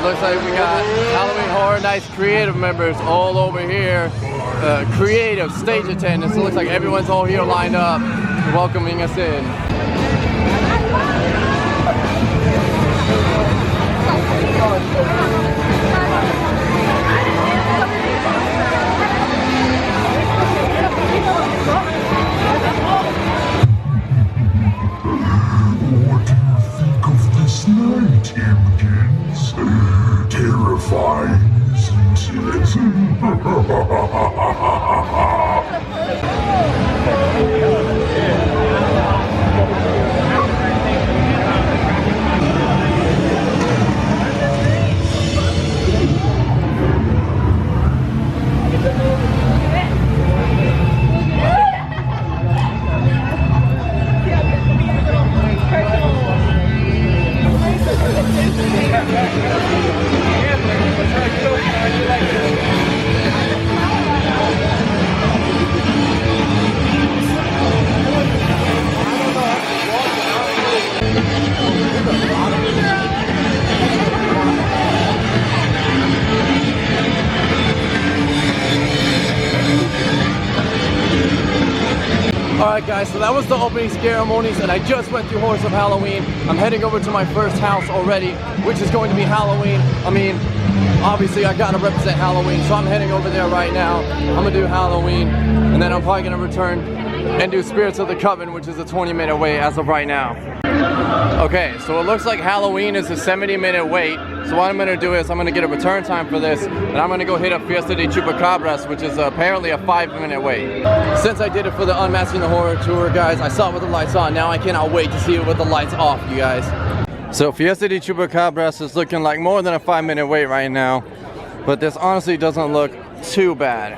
Looks like we got Halloween Horror Nights creative members all over here. Creative stage attendants. It looks like everyone's all here lined up, welcoming us in. What do you think of this night, Imkins? Terrifying, isn't Alright guys, so that was the opening ceremonies and I just went through Horrors of Halloween. I'm heading over to my first house already, which is going to be Halloween. I mean, obviously I gotta represent Halloween, so I'm heading over there right now. I'm gonna do Halloween, and then I'm probably gonna return and do Spirits of the Coven, which is a 20-minute wait as of right now. Okay, so it looks like Halloween is a 70-minute wait. So what I'm gonna do is I'm gonna get a return time for this, and I'm gonna go hit up Fiesta de Chupacabras, which is apparently a 5-minute wait. Since I did it for the Unmasking the Horror tour, guys, I saw it with the lights on. Now I cannot wait to see it with the lights off, you guys. So Fiesta de Chupacabras is looking like more than a 5-minute wait right now, but this honestly doesn't look too bad.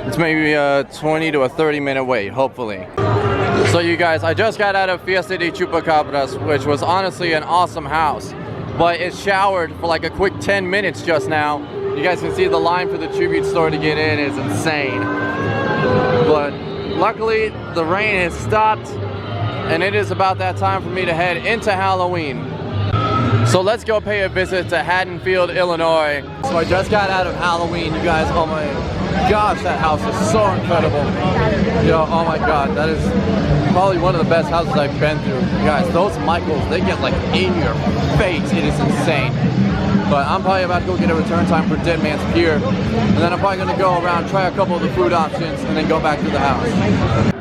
It's maybe a 20 to a 30-minute wait, hopefully. So you guys, I just got out of Fiesta de Chupacabras, which was honestly an awesome house. But it showered for like a quick 10 minutes just now. You guys can see the line for the tribute store to get in is insane. But luckily, the rain has stopped, and it is about that time for me to head into Halloween. So let's go pay a visit to Haddonfield, Illinois. So I just got out of Halloween, you guys. Oh my gosh, that house is so incredible. Yo, oh my god, that is probably one of the best houses I've been through. You guys, those Michaels, they get like in your face. It is insane. But I'm probably about to go get a return time for Dead Man's Pier. And then I'm probably gonna go around, try a couple of the food options, and then go back to the house.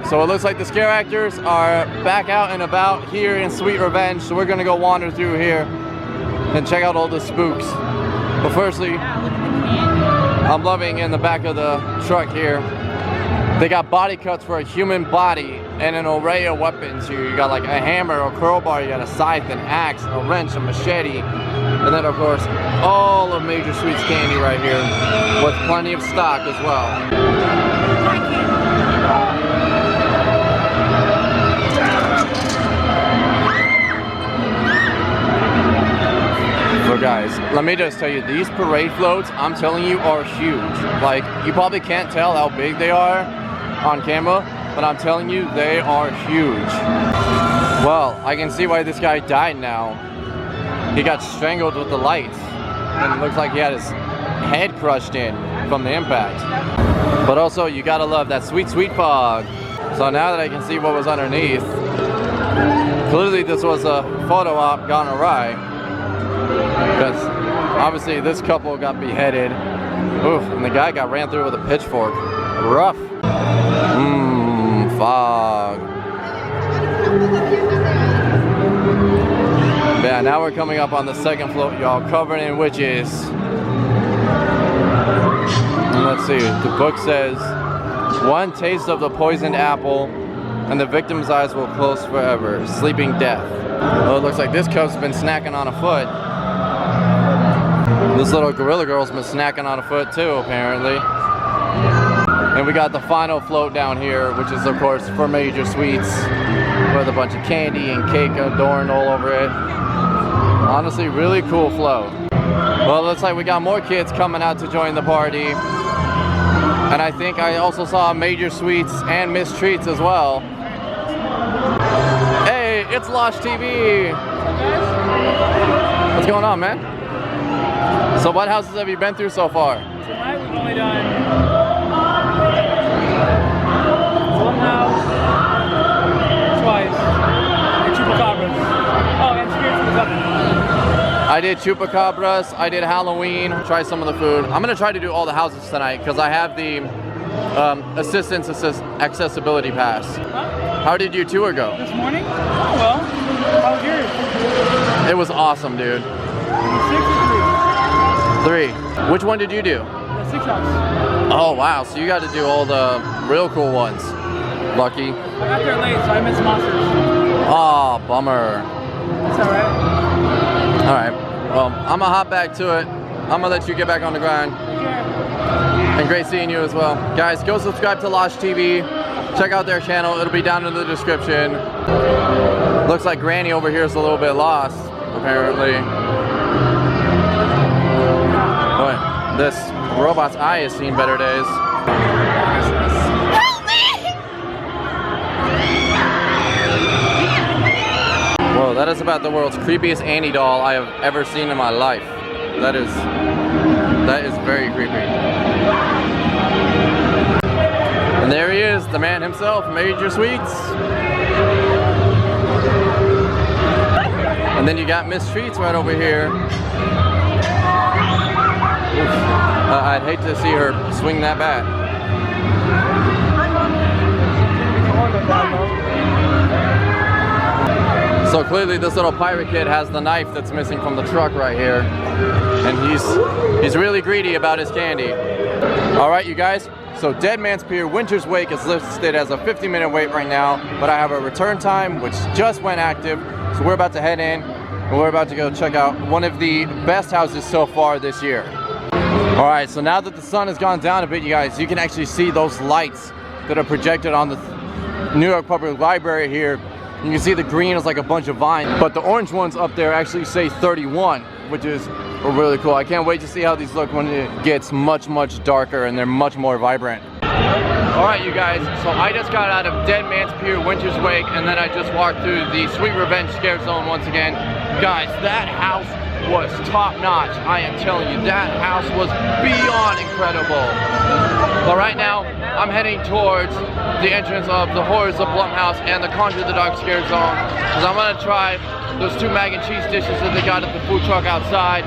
So it looks like the scare actors are back out and about here in Sweet Revenge. So we're gonna go wander through here and check out all the spooks. But firstly, I'm loving in the back of the truck here. They got body cuts for a human body and an array of weapons here. You got like a hammer, a crowbar, you got a scythe, an axe, a wrench, a machete, and then of course all of Major Sweet's candy right here with plenty of stock as well. So guys, let me just tell you, these parade floats, I'm telling you, are huge. Like, you probably can't tell how big they are on camera, but I'm telling you, they are huge. Well, I can see why this guy died now. He got strangled with the lights, and it looks like he had his head crushed in from the impact. But also, you gotta love that sweet, sweet fog. So now that I can see what was underneath, clearly this was a photo op gone awry. Because obviously this couple got beheaded. Oof, and the guy got ran through with a pitchfork. Rough. Fog. Yeah, now we're coming up on the second float, y'all, covered in witches. And let's see, the book says, one taste of the poisoned apple and the victim's eyes will close forever. Sleeping death. Oh, it looks like this cub's been snacking on a foot. This little gorilla girl's been snacking on a foot too, apparently. And we got the final float down here, which is of course for major sweets, with a bunch of candy and cake adorned all over it. Honestly, really cool float. Well, it looks like we got more kids coming out to join the party. And I think I also saw Major Sweets and Miss Treats as well. Hey, it's Losh TV. What's going on, man? So what houses have you been through so far? Tonight we've only done one house, twice, and chupacabras. Oh, and spirits in the Cup. I did chupacabras, I did Halloween, try some of the food. I'm gonna try to do all the houses tonight because I have the accessibility pass. Huh? How did your tour go? This morning? Oh, well. How was yours? It was awesome, dude. 6 or 3. Which one did you do? The 6 house. Oh wow, so you got to do all the real cool ones. Lucky. I got there late, so I missed monsters. Oh, bummer. It's alright. Alright, well, I'm gonna hop back to it. I'm gonna let you get back on the grind. Take care. And great seeing you as well. Guys, go subscribe to Losh TV. Check out their channel, it'll be down in the description. Looks like Granny over here is a little bit lost, apparently. Boy, this robot's eye has seen better days. Whoa, that is about the world's creepiest Annie doll I have ever seen in my life. That is very creepy. And there he is, the man himself, Major Sweets. And then you got Miss Treats right over here. I'd hate to see her swing that bat. So clearly this little pirate kid has the knife that's missing from the truck right here. And he's really greedy about his candy. Alright you guys, so Dead Man's Pier Winter's Wake is listed as a 50-minute wait right now, but I have a return time which just went active. So we're about to head in and we're about to go check out one of the best houses so far this year. Alright, so now that the sun has gone down a bit, you guys, you can actually see those lights that are projected on the New York Public Library here. You can see the green is like a bunch of vines, but the orange ones up there actually say 31, which is really cool. I can't wait to see how these look when it gets much darker and they're much more vibrant. Alright you guys, so I just got out of Dead Man's Pier Winter's Wake and then I just walked through the Sweet Revenge Scare Zone once again. Guys, that house was top notch. I am telling you, that house was beyond incredible. But right now, I'm heading towards the entrance of the Horrors of Blumhouse and the Conjure the Dark Scare Zone because I'm gonna try those 2 mac and cheese dishes that they got at the food truck outside.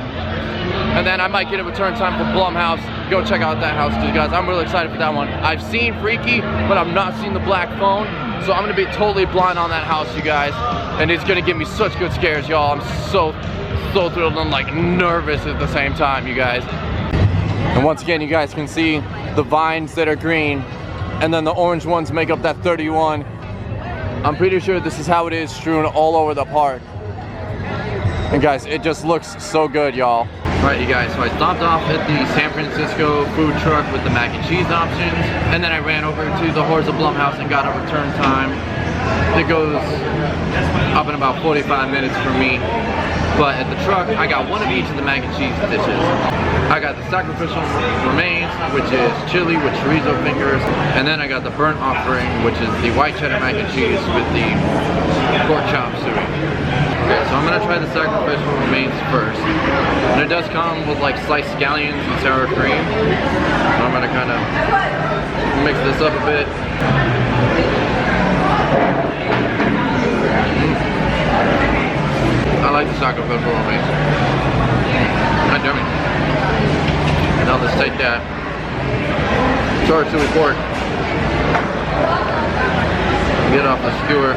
And then I might get a return time for Blumhouse. Go check out that house too, guys. I'm really excited for that one. I've seen Freaky, but I've not seen the Black Phone. So I'm gonna be totally blind on that house, you guys. And it's gonna give me such good scares, y'all. I'm so thrilled and like nervous at the same time, you guys. And once again, you guys can see the vines that are green and then the orange ones make up that 31. I'm pretty sure this is how it is strewn all over the park. And guys, it just looks so good, y'all. Alright you guys, so I stopped off at the San Francisco food truck with the mac and cheese options, and then I ran over to the Horrors of Blumhouse and got a return time that goes up in about 45 minutes for me. But at the truck, I got one of each of the mac and cheese dishes. I got the sacrificial remains, which is chili with chorizo fingers, and then I got the burnt offering, which is the white cheddar mac and cheese with the pork chop suey. Okay, so I'm gonna try the sacrificial remains first. And it does come with like sliced scallions and sour cream. So I'm gonna kind of mix this up a bit. I like the sacrificial remains. Not yummy. And I'll just take that char suey pork, get it off the skewer,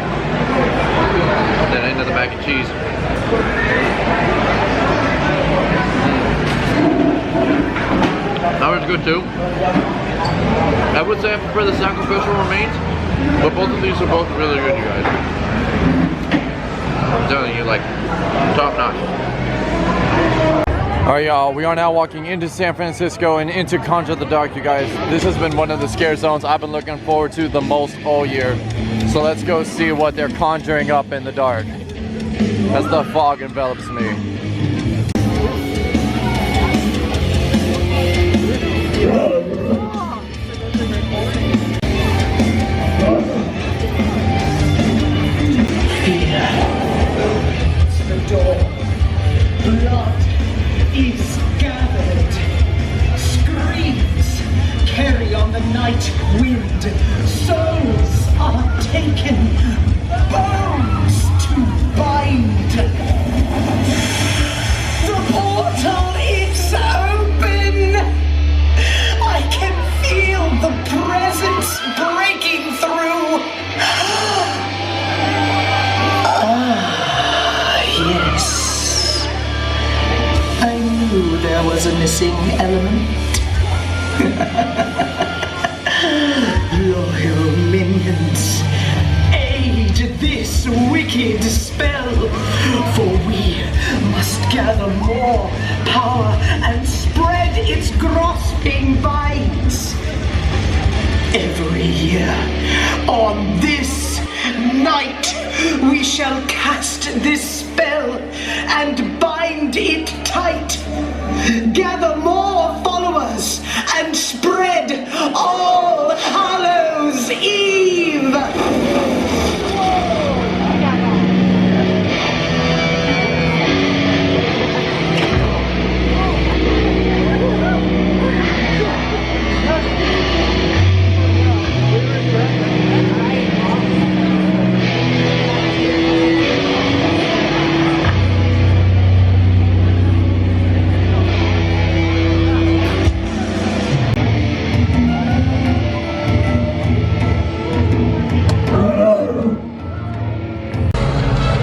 then into the mac and cheese. That was good too. I would say I prefer the sacrificial remains, But both of these are both really good, you guys. I'm telling you, like, top notch. Alright y'all, we are now walking into San Francisco and into Conjure the Dark, you guys. This has been one of the scare zones I've been looking forward to the most all year. So let's go see what they're conjuring up in the dark as the fog envelops me. The door. Blood is gathered. Screams carry on the night wind. Souls are taken. Bones to bind. The portal is open. I can feel the presence breaking through. Yes. I knew there was a missing element. Loyal minions, aid this wicked spell, for we must gather more power and spread its grasping vines. Every year, on this night, we shall cast this spell and bind it tight. Gather more followers and spread All Hallows Eve.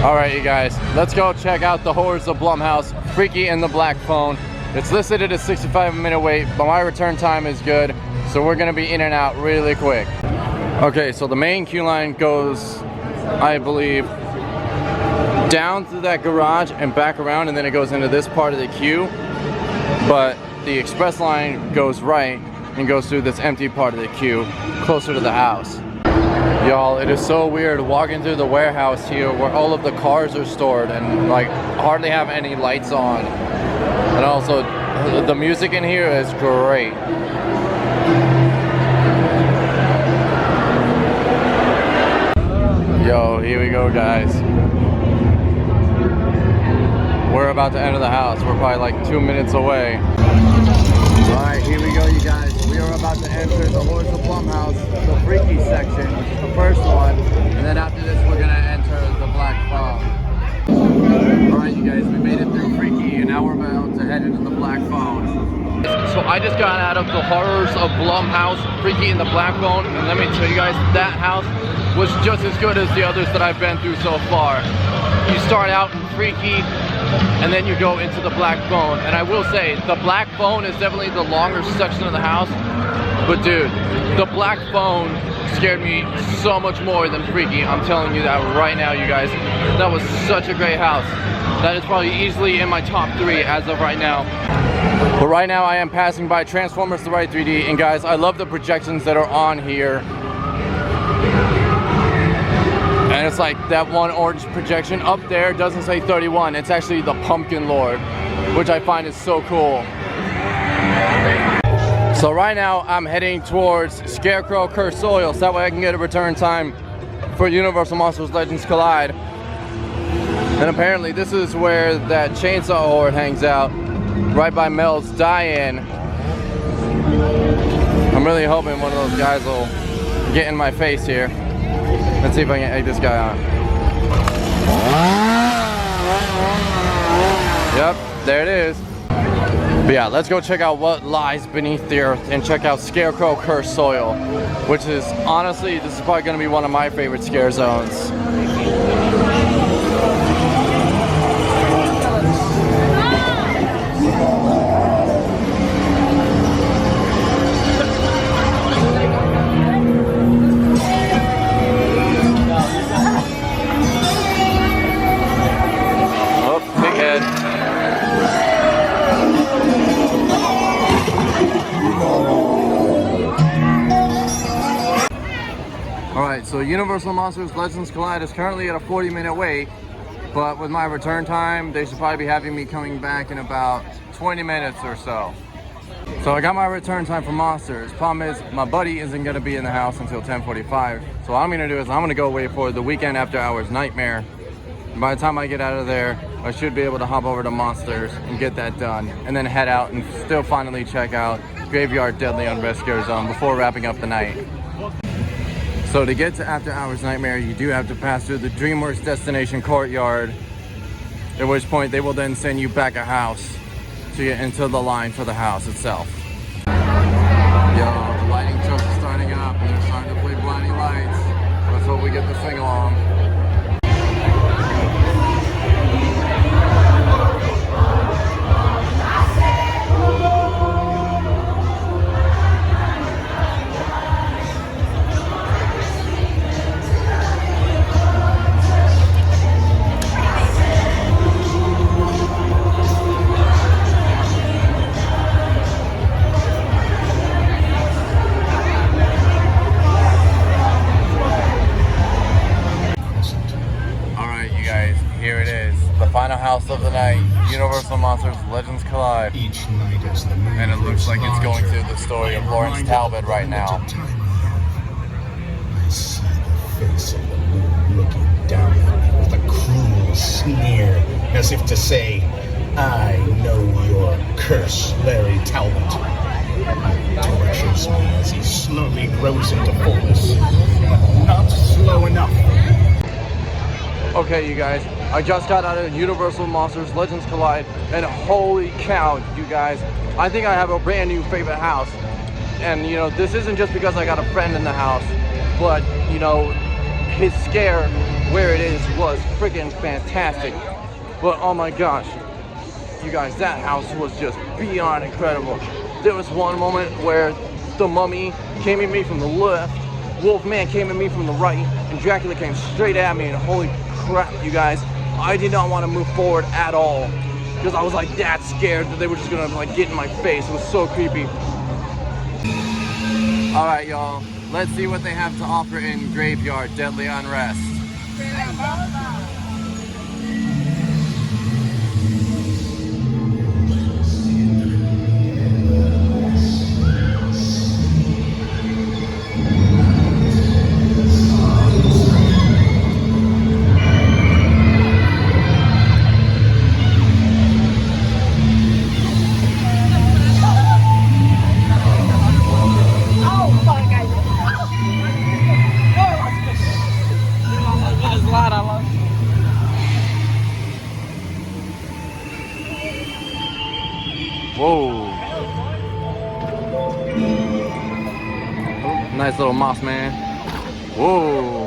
Alright you guys, let's go check out the Horrors of Blumhouse, Freaky and the Black Phone. It's listed at a 65-minute wait, but my return time is good, so we're gonna be in and out really quick. Okay, so the main queue line goes, I believe, down through that garage and back around, and then it goes into this part of the queue. But the express line goes right and goes through this empty part of the queue, closer to the house. Y'all, it is so weird walking through the warehouse here where all of the cars are stored and like hardly have any lights on. And also, the music in here is great. Yo, here we go guys. We're about to enter the house. We're probably like 2 minutes away. Alright, here we go you guys. We are about to enter the Horrors of Blumhouse, the Freaky section, which is the first one. And then after this we're gonna enter the Black Phone. Alright you guys, we made it through Freaky and now we're about to head into the Black Phone. So I just got out of the Horrors of Blumhouse, Freaky and the Black Phone, and let me tell you guys, that house was just as good as the others that I've been through so far. You start out in Freaky, and then you go into the Black Phone. And I will say, the Black Phone is definitely the longer section of the house. But dude, the Black Phone scared me so much more than Freaky. I'm telling you that right now, you guys. That was such a great house. That is probably easily in my top 3 as of right now. But right now I am passing by Transformers The Right 3D, and guys, I love the projections that are on here. And it's like that one orange projection up there doesn't say 31, it's actually the Pumpkin Lord, which I find is so cool. So right now I'm heading towards Scarecrow Cursed Soil, so that way I can get a return time for Universal Monsters Legends Collide. And apparently this is where that chainsaw horde hangs out, right by Mel's die-in. I'm really hoping one of those guys will get in my face here. Let's see if I can egg this guy on. Yep, there it is. But yeah, let's go check out what lies beneath the earth and check out Scarecrow Cursed Soil, which is honestly, this is probably going to be one of my favorite scare zones. Universal Monsters Legends Collide is currently at a 40-minute wait, but with my return time, they should probably be having me coming back in about 20 minutes or so. So I got my return time for Monsters. Problem is, my buddy isn't gonna be in the house until 10:45. So what I'm gonna do is I'm gonna go wait for the Weekend After Hours Nightmare. And by the time I get out of there, I should be able to hop over to Monsters and get that done, and then head out and still finally check out Graveyard Deadly Unrescuer Zone before wrapping up the night. So to get to After Hours Nightmare, you do have to pass through the DreamWorks Destination Courtyard, at which point they will then send you back a house to get into the line for the house itself. Yo, the lighting trucks are starting up and they're starting to play blinding lights. Let's hope we get this thing along. Final house of the night, Universal Monsters Legends Collide. Each night as the moon And it looks like it's going larger, through the story of Lawrence Talbot right now. I see the face of the moon looking down at me with a cruel sneer, as if to say, I know your curse, Larry Talbot. It tortures me as he slowly grows into fullness. Not slow enough. Okay, you guys, I just got out of Universal Monsters Legends Collide, and holy cow, you guys, I think I have a brand new favorite house. And you know, this isn't just because I got a friend in the house, but you know, his scare where it is was freaking fantastic. But oh my gosh, you guys, that house was just beyond incredible. There was one moment where the mummy came at me from the left, Wolfman came at me from the right, and Dracula came straight at me, and holy crap, you guys, I did not want to move forward at all because I was like that scared that they were just gonna like get in my face. It was so creepy. All right, y'all, let's see what they have to offer in Graveyard Deadly Unrest. Whoa. Nice little moss man. Whoa.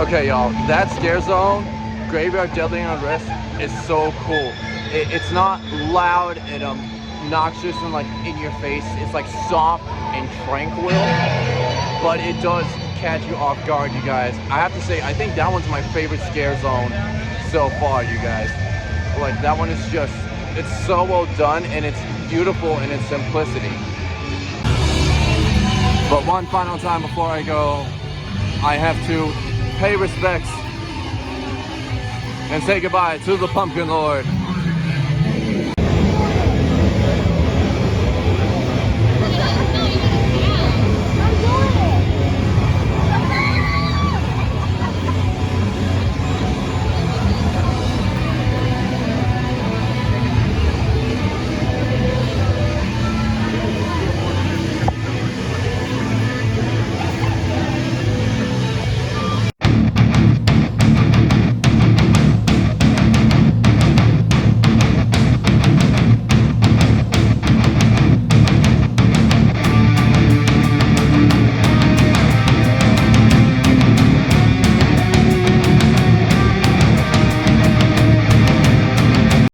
Okay, y'all, that scare zone, Graveyard Deadly Unrest, is so cool. It's not loud and obnoxious and like in your face. It's like soft and tranquil, but it does catch you off guard, you guys. I have to say, I think that one's my favorite scare zone so far, you guys. Like, that one is just, it's so well done, and it's beautiful in its simplicity. But one final time before I go, I have to pay respects and say goodbye to the Pumpkin Lord.